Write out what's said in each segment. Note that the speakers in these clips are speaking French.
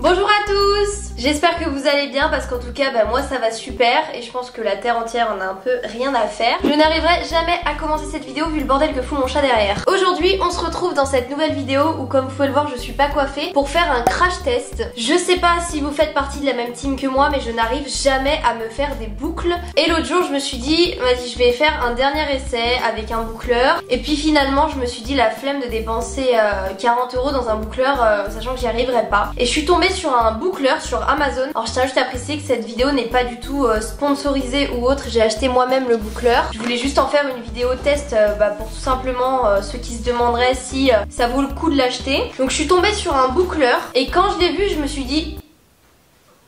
Bonjour à tous, j'espère que vous allez bien parce qu'en tout cas moi ça va super et je pense que la terre entière en a un peu rien à faire. Je n'arriverai jamais à commencer cette vidéo vu le bordel que fout mon chat derrière. Aujourd'hui on se retrouve dans cette nouvelle vidéo où comme vous pouvez le voir je suis pas coiffée pour faire un crash test. Je sais pas si vous faites partie de la même team que moi mais je n'arrive jamais à me faire des boucles. Et l'autre jour je me suis dit vas-y je vais faire un dernier essai avec un boucleur. Et puis finalement je me suis dit la flemme de dépenser 40 € dans un boucleur sachant que j'y arriverai pas. Et je suis tombée sur un boucleur sur Amazon. Alors je tiens juste à préciser que cette vidéo n'est pas du tout sponsorisée ou autre, j'ai acheté moi-même le boucleur. Je voulais juste en faire une vidéo test pour tout simplement ceux qui se demanderaient si ça vaut le coup de l'acheter. Donc je suis tombée sur un boucleur et quand je l'ai vu je me suis dit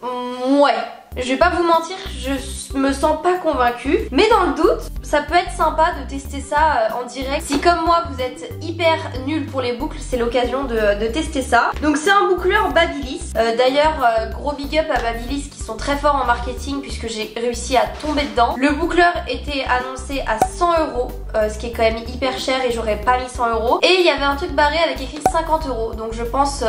ouais. Je vais pas vous mentir, je me sens pas convaincue. Mais dans le doute, ça peut être sympa de tester ça en direct. Si comme moi vous êtes hyper nul pour les boucles, c'est l'occasion de tester ça. Donc c'est un boucleur Babyliss. D'ailleurs, gros big up à Babyliss qui sont très forts en marketing puisque j'ai réussi à tomber dedans. Le boucleur était annoncé à 100 €, ce qui est quand même hyper cher et j'aurais pas mis 100 €. Et il y avait un truc barré avec écrit 50 €. Donc je pense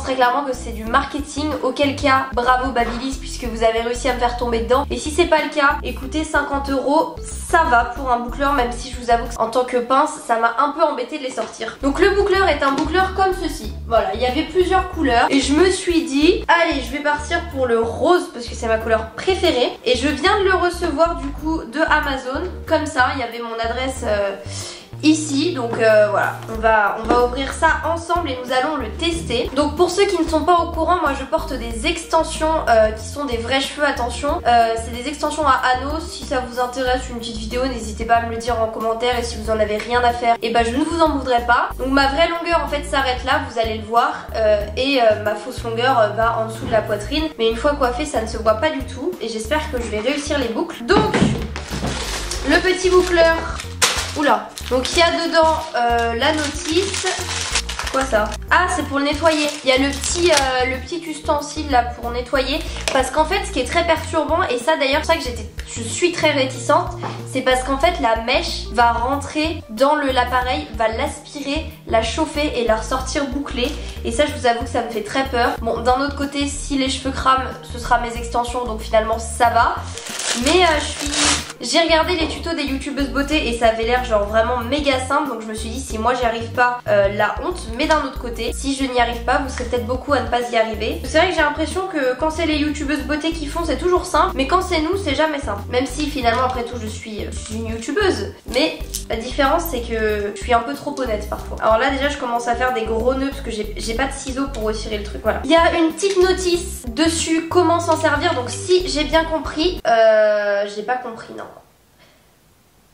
très clairement que c'est du marketing. Auquel cas, bravo Babyliss puisque vous avez réussi à me faire tomber dedans. Et si c'est pas le cas, écoutez, 50 €, ça va pour un boucleur, même si je vous avoue que en tant que pince, ça m'a un peu embêté de les sortir. Donc le boucleur est un boucleur comme ceci. Voilà, il y avait plusieurs couleurs et je me suis dit, allez, je vais partir pour le rose parce que c'est ma couleur préférée. Et je viens de le recevoir du coup de Amazon. Comme ça, il y avait mon adresse ici, donc voilà, on va ouvrir ça ensemble et nous allons le tester. Donc pour ceux qui ne sont pas au courant, moi je porte des extensions qui sont des vrais cheveux, attention. C'est des extensions à anneaux. Si ça vous intéresse une petite vidéo, n'hésitez pas à me le dire en commentaire. Et si vous en avez rien à faire, et je ne vous en voudrais pas. Donc ma vraie longueur en fait s'arrête là, vous allez le voir. Et ma fausse longueur va en dessous de la poitrine. Mais une fois coiffée, ça ne se voit pas du tout. Et j'espère que je vais réussir les boucles. Donc le petit boucleur. Oula. Donc il y a dedans la notice. Quoi ça? Ah, c'est pour le nettoyer. Il y a le petit ustensile là pour nettoyer. Parce qu'en fait ce qui est très perturbant, et ça d'ailleurs c'est ça que je suis très réticente, c'est parce qu'en fait la mèche va rentrer dans l'appareil, va l'aspirer, la chauffer et la ressortir bouclée. Et ça je vous avoue que ça me fait très peur. Bon, d'un autre côté, si les cheveux crament, ce sera mes extensions, donc finalement ça va. Mais j'ai regardé les tutos des youtubeuses beauté et ça avait l'air genre vraiment méga simple. Donc je me suis dit si moi j'y arrive pas, la honte. Mais d'un autre côté, si je n'y arrive pas, vous serez peut-être beaucoup à ne pas y arriver. C'est vrai que j'ai l'impression que quand c'est les youtubeuses beauté qui font, c'est toujours simple. Mais quand c'est nous, c'est jamais simple. Même si finalement après tout je suis une youtubeuse. Mais la différence c'est que je suis un peu trop honnête parfois. Alors là déjà je commence à faire des gros nœuds parce que j'ai pas de ciseaux pour retirer le truc. Voilà. Il y a une petite notice dessus comment s'en servir. Donc si j'ai bien compris, j'ai pas compris non.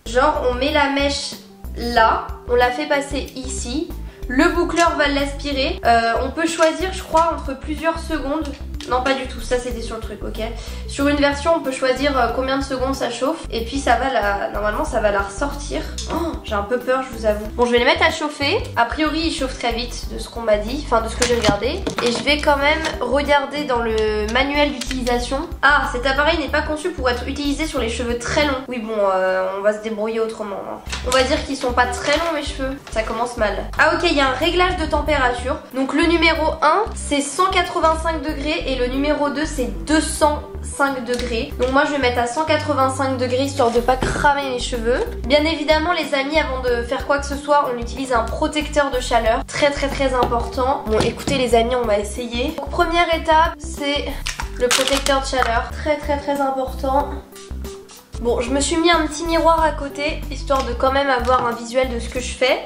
Genre on met la mèche là, on la fait passer ici, le boucleur va l'aspirer, on peut choisir je crois entre plusieurs secondes. Non pas du tout, ça c'était sur le truc, ok. Sur une version on peut choisir combien de secondes ça chauffe. Et puis ça va normalement ça va la ressortir. Oh, j'ai un peu peur je vous avoue. Bon je vais les mettre à chauffer. A priori il chauffe très vite de ce qu'on m'a dit, enfin de ce que j'ai regardé. Et je vais quand même regarder dans le manuel d'utilisation. Ah, cet appareil n'est pas conçu pour être utilisé sur les cheveux très longs. Oui bon on va se débrouiller autrement hein. On va dire qu'ils sont pas très longs mes cheveux. Ça commence mal. Ah ok, il y a un réglage de température. Donc le numéro 1 c'est 185 degrés et le numéro 2 c'est 205 degrés. Donc moi je vais mettre à 185 degrés histoire de pas cramer les cheveux. Bien évidemment les amis, avant de faire quoi que ce soit, on utilise un protecteur de chaleur. Très important. Bon écoutez les amis, on va essayer. Donc première étape c'est le protecteur de chaleur. Très important. Bon je me suis mis un petit miroir à côté histoire de quand même avoir un visuel de ce que je fais.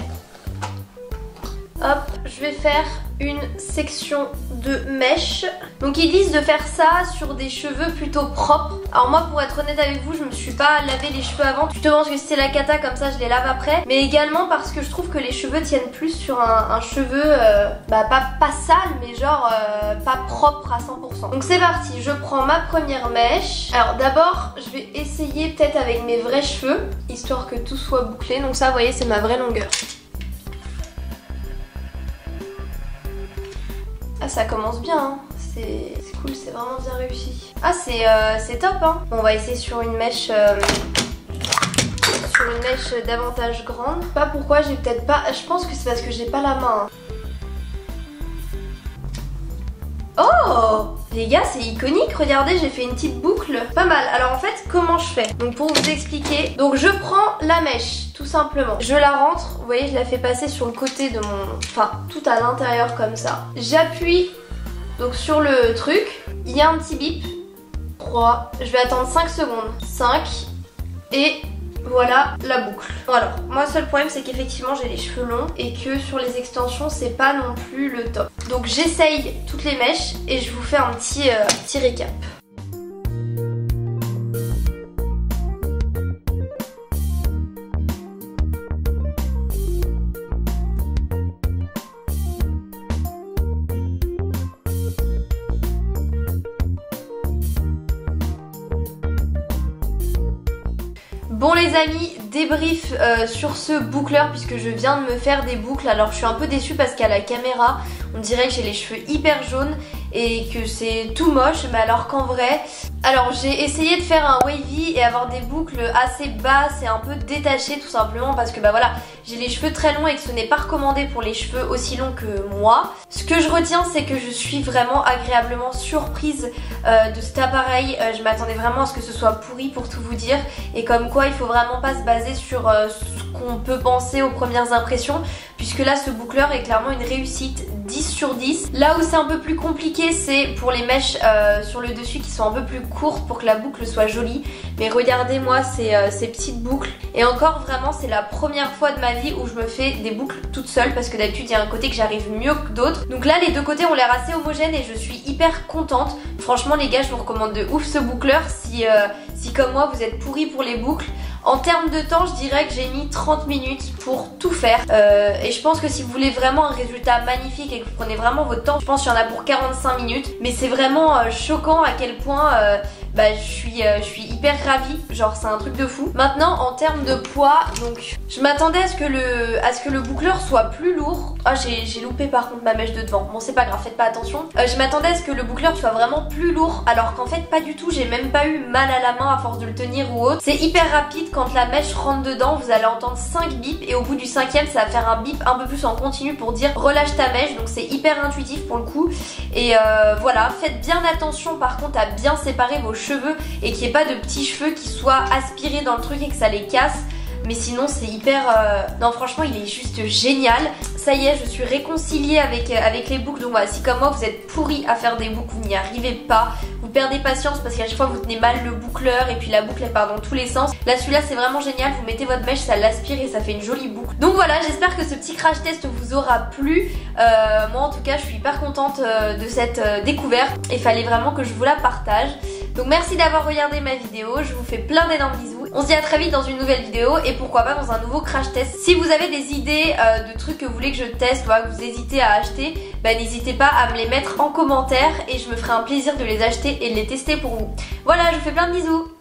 Hop, je vais faire une section de mèche. Donc ils disent de faire ça sur des cheveux plutôt propres. Alors moi pour être honnête avec vous, je me suis pas lavé les cheveux avant. Je te pense que c'était la cata, comme ça je les lave après. Mais également parce que je trouve que les cheveux tiennent plus sur un cheveu pas sale mais genre pas propre à 100%. Donc c'est parti, je prends ma première mèche. Alors d'abord je vais essayer peut-être avec mes vrais cheveux, histoire que tout soit bouclé. Donc ça vous voyez c'est ma vraie longueur. Ah ça commence bien hein. C'est cool, c'est vraiment bien réussi. Ah c'est top hein. Bon, on va essayer sur une mèche davantage grande. Pas pourquoi j'ai peut-être pas. Je pense que c'est parce que j'ai pas la main. Oh les gars, c'est iconique, regardez, j'ai fait une petite boucle. Pas mal. Alors en fait, comment je fais? Donc pour vous expliquer, donc je prends la mèche, tout simplement. Je la rentre, vous voyez, je la fais passer sur le côté de mon... Enfin, tout à l'intérieur comme ça. J'appuie donc sur le truc. Il y a un petit bip. 3. Je vais attendre 5 secondes. 5. Et... voilà la boucle. Bon alors, moi le seul problème c'est qu'effectivement j'ai les cheveux longs et que sur les extensions c'est pas non plus le top. Donc j'essaye toutes les mèches et je vous fais un petit récap. Bon les amis, débrief sur ce boucleur puisque je viens de me faire des boucles. Alors je suis un peu déçue parce qu'à la caméra on dirait que j'ai les cheveux hyper jaunes et que c'est tout moche, mais alors qu'en vrai... Alors j'ai essayé de faire un wavy et avoir des boucles assez basses et un peu détachées tout simplement parce que bah voilà, j'ai les cheveux très longs et que ce n'est pas recommandé pour les cheveux aussi longs que moi. Ce que je retiens c'est que je suis vraiment agréablement surprise de cet appareil. Je m'attendais vraiment à ce que ce soit pourri pour tout vous dire, et comme quoi il faut vraiment pas se baser sur ce qu'on peut penser aux premières impressions, puisque là ce boucleur est clairement une réussite 10 sur 10. Là où c'est un peu plus compliqué c'est pour les mèches sur le dessus qui sont un peu plus courtes pour que la boucle soit jolie, mais regardez moi ces petites boucles, et encore vraiment c'est la première fois de ma vie où je me fais des boucles toute seule parce que d'habitude il y a un côté que j'arrive mieux que d'autres. Donc là les deux côtés ont l'air assez homogènes et je suis hyper contente. Franchement les gars, je vous recommande de ouf ce boucleur si comme moi vous êtes pourris pour les boucles. En termes de temps, je dirais que j'ai mis 30 minutes pour tout faire. Et je pense que si vous voulez vraiment un résultat magnifique et que vous prenez vraiment votre temps, je pense qu'il y en a pour 45 minutes. Mais c'est vraiment choquant à quel point je suis hyper ravie. Genre c'est un truc de fou. Maintenant en termes de poids, donc je m'attendais à ce que le boucleur soit plus lourd. Ah j'ai loupé par contre ma mèche de devant. Bon c'est pas grave, faites pas attention. Je m'attendais à ce que le boucleur soit vraiment plus lourd, alors qu'en fait pas du tout. J'ai même pas eu mal à la main à force de le tenir ou autre. C'est hyper rapide. Quand la mèche rentre dedans, vous allez entendre 5 bips et au bout du 5e ça va faire un bip un peu plus en continu pour dire relâche ta mèche. Donc c'est hyper intuitif pour le coup. Et voilà, faites bien attention par contre à bien séparer vos cheveux et qu'il n'y ait pas de petits cheveux qui soient aspirés dans le truc et que ça les casse. Mais sinon c'est hyper... Non franchement il est juste génial. Ça y est, je suis réconciliée avec les boucles. Donc voilà, si comme moi vous êtes pourris à faire des boucles, vous n'y arrivez pas, vous perdez patience parce qu'à chaque fois vous tenez mal le boucleur et puis la boucle elle part dans tous les sens. Là celui-là c'est vraiment génial, vous mettez votre mèche, ça l'aspire et ça fait une jolie boucle. Donc voilà, j'espère que ce petit crash test vous aura plu. Moi en tout cas je suis hyper contente de cette découverte et fallait vraiment que je vous la partage. Donc merci d'avoir regardé ma vidéo, je vous fais plein d'énormes bisous. On se dit à très vite dans une nouvelle vidéo et pourquoi pas dans un nouveau crash test. Si vous avez des idées de trucs que vous voulez que je teste ou que vous hésitez à acheter, n'hésitez pas à me les mettre en commentaire et je me ferai un plaisir de les acheter et de les tester pour vous. Voilà, je vous fais plein de bisous.